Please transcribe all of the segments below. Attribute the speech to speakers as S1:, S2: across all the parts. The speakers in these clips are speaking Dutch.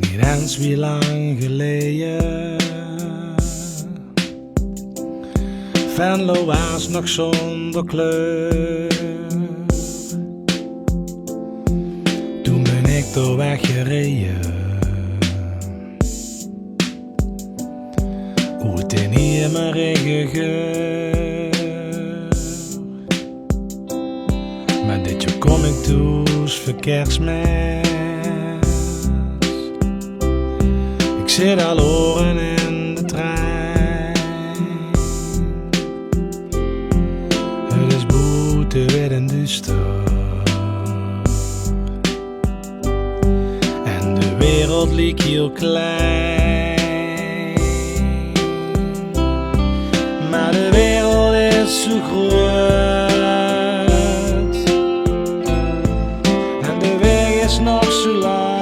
S1: weet niet eens wie lang geleden. Venlo was nog zonder kleur. Toen ben ik door weggereden. Hoe het in hier mijn regen geur. Maar dit jaar kom ik toes verkeersmens. Ik zit al oren in de trein. Het is boete wit en duister. En de wereld lijkt heel klein. Maar de wereld is zo groot. En de weg is nog zo lang.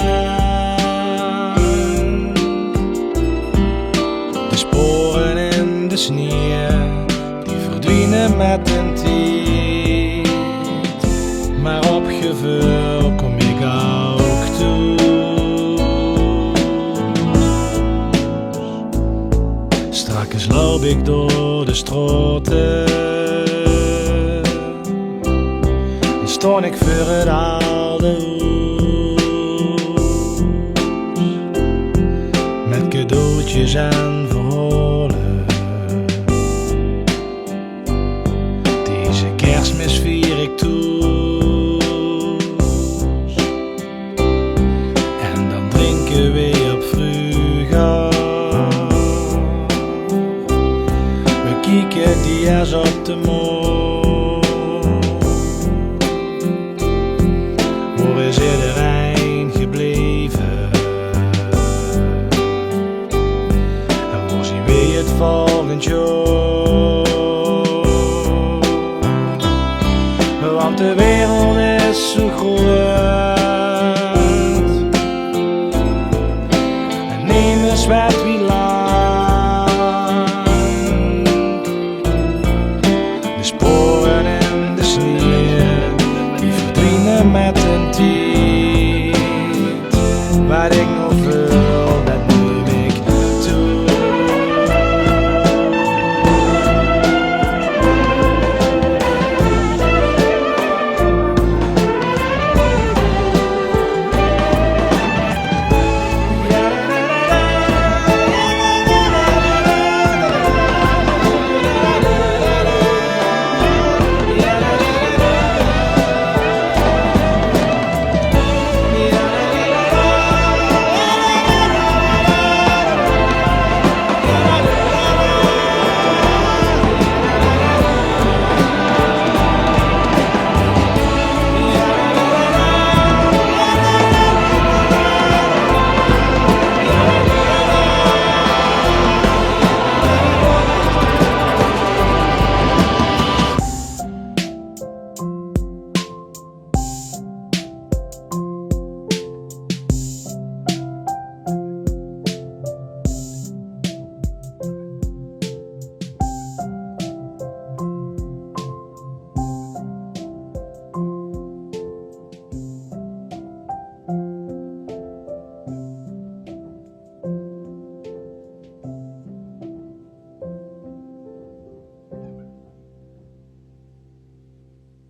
S1: De sporen in de sneeuw, die verdwijnen met een tijd. Maar op gevoel kom ik ook toe. Straks loop ik door de straten. En stond ik voor het oude huis. Met cadeautjes en verhalen. Deze kerstmis vier ik toe. En dan drinken we op vroeger. We kijken die eens op de moor. Waar is iedereen gebleven? En waar zien we het volgend jaar? Want de